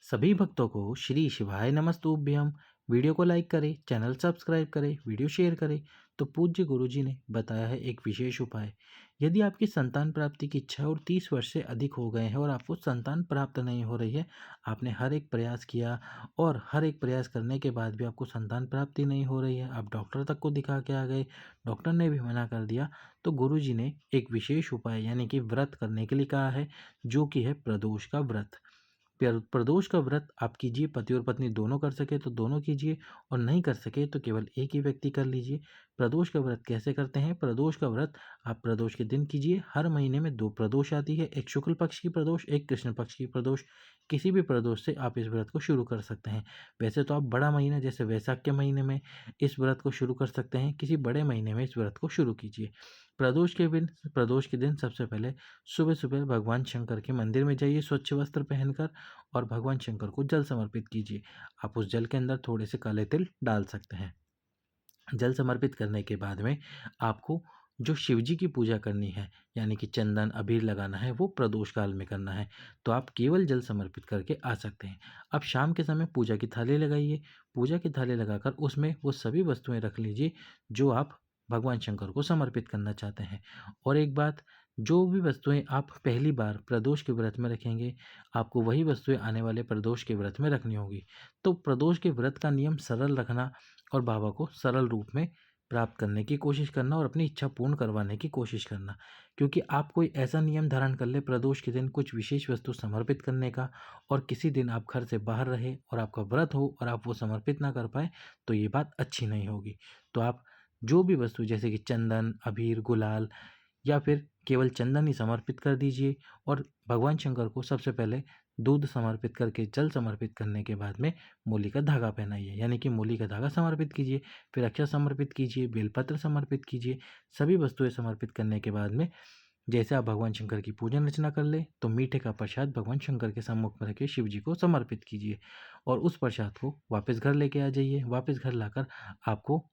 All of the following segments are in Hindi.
सभी भक्तों को श्री शिवाय नमस्तुभ्यम। वीडियो को लाइक करें, चैनल सब्सक्राइब करें, वीडियो शेयर करें। तो पूज्य गुरुजी ने बताया है एक विशेष उपाय। यदि आपकी संतान प्राप्ति की इच्छा और 30 वर्ष से अधिक हो गए हैं और आपको संतान प्राप्त नहीं हो रही है, आपने हर एक प्रयास किया और हर एक प्रयास करने के बाद भी आपको संतान प्राप्ति नहीं हो रही है, आप डॉक्टर तक को दिखा के आ गए, डॉक्टर ने भी मना कर दिया, तो गुरुजी ने एक विशेष उपाय यानी कि व्रत करने के लिए कहा है, जो कि है प्रदोष का व्रत। प्रदोष का व्रत आप कीजिए, पति और पत्नी दोनों कर सके तो दोनों कीजिए, और नहीं कर सके तो केवल एक ही व्यक्ति कर लीजिए। प्रदोष का व्रत कैसे करते हैं? प्रदोष का व्रत आप प्रदोष के दिन कीजिए। हर महीने में 2 प्रदोष आती है, एक शुक्ल पक्ष की प्रदोष, एक कृष्ण पक्ष की प्रदोष। किसी भी प्रदोष से आप इस व्रत को शुरू कर सकते हैं। वैसे तो आप बड़ा महीना जैसे वैशाख के महीने में इस व्रत को शुरू कर सकते हैं, किसी बड़े महीने में इस व्रत को शुरू कीजिए। प्रदोष के दिन सबसे पहले सुबह सुबह भगवान शंकर के मंदिर में जाइए स्वच्छ वस्त्र पहनकर, और भगवान शंकर को जल समर्पित कीजिए। आप उस जल के अंदर थोड़े से काले तिल डाल सकते हैं। जल समर्पित करने के बाद में आपको जो शिव जी की पूजा करनी है, यानी कि चंदन अबीर लगाना है, वो प्रदोष काल में करना है। तो आप केवल जल समर्पित करके आ सकते हैं। अब शाम के समय पूजा की थाली लगाइए। पूजा की थाली लगाकर उसमें वो सभी वस्तुएं रख लीजिए जो आप भगवान शंकर को समर्पित करना चाहते हैं। और एक बात, जो भी वस्तुएं आप पहली बार प्रदोष के व्रत में रखेंगे, आपको वही वस्तुएं आने वाले प्रदोष के व्रत में रखनी होगी। तो प्रदोष के व्रत का नियम सरल रखना और बाबा को सरल रूप में प्राप्त करने की कोशिश करना और अपनी इच्छा पूर्ण करवाने की कोशिश करना। क्योंकि आप कोई ऐसा नियम धारण कर ले प्रदोष के दिन कुछ विशेष वस्तु समर्पित करने का, और किसी दिन आप घर से बाहर रहे और आपका व्रत हो और आप वो समर्पित ना कर पाए, तो ये बात अच्छी नहीं होगी। तो आप जो भी वस्तु जैसे कि चंदन, अबीर, गुलाल, या फिर केवल चंदन ही समर्पित कर दीजिए। और भगवान शंकर को सबसे पहले दूध समर्पित करके, जल समर्पित करने के बाद में मूली का धागा पहनाइए, यानी कि मूली का धागा समर्पित कीजिए। फिर अक्षत समर्पित कीजिए, बेलपत्र समर्पित कीजिए। सभी वस्तुएं समर्पित करने के बाद में जैसे आप भगवान शंकर की पूजन अर्चना कर ले, तो मीठे का प्रसाद भगवान शंकर के सम्मुख में रखे शिव जी को समर्पित कीजिए, और उस प्रसाद को वापस घर लेके आ जाइए। वापस घर लाकर आपको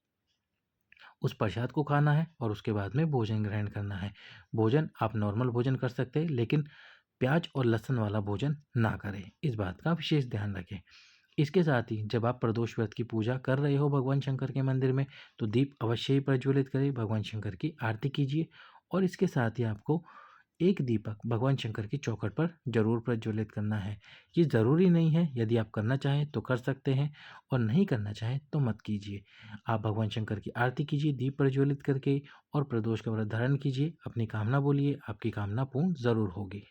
उस प्रसाद को खाना है और उसके बाद में भोजन ग्रहण करना है। भोजन आप नॉर्मल भोजन कर सकते हैं, लेकिन प्याज और लहसुन वाला भोजन ना करें, इस बात का विशेष ध्यान रखें। इसके साथ ही जब आप प्रदोष व्रत की पूजा कर रहे हो भगवान शंकर के मंदिर में, तो दीप अवश्य ही प्रज्वलित करें, भगवान शंकर की आरती कीजिए। और इसके साथ ही आपको एक दीपक भगवान शंकर की चौखट पर जरूर प्रज्वलित करना है। ये ज़रूरी नहीं है, यदि आप करना चाहें तो कर सकते हैं, और नहीं करना चाहें तो मत कीजिए। आप भगवान शंकर की आरती कीजिए दीप प्रज्वलित करके, और प्रदोष का व्रत धारण कीजिए, अपनी कामना बोलिए, आपकी कामना पूर्ण ज़रूर होगी।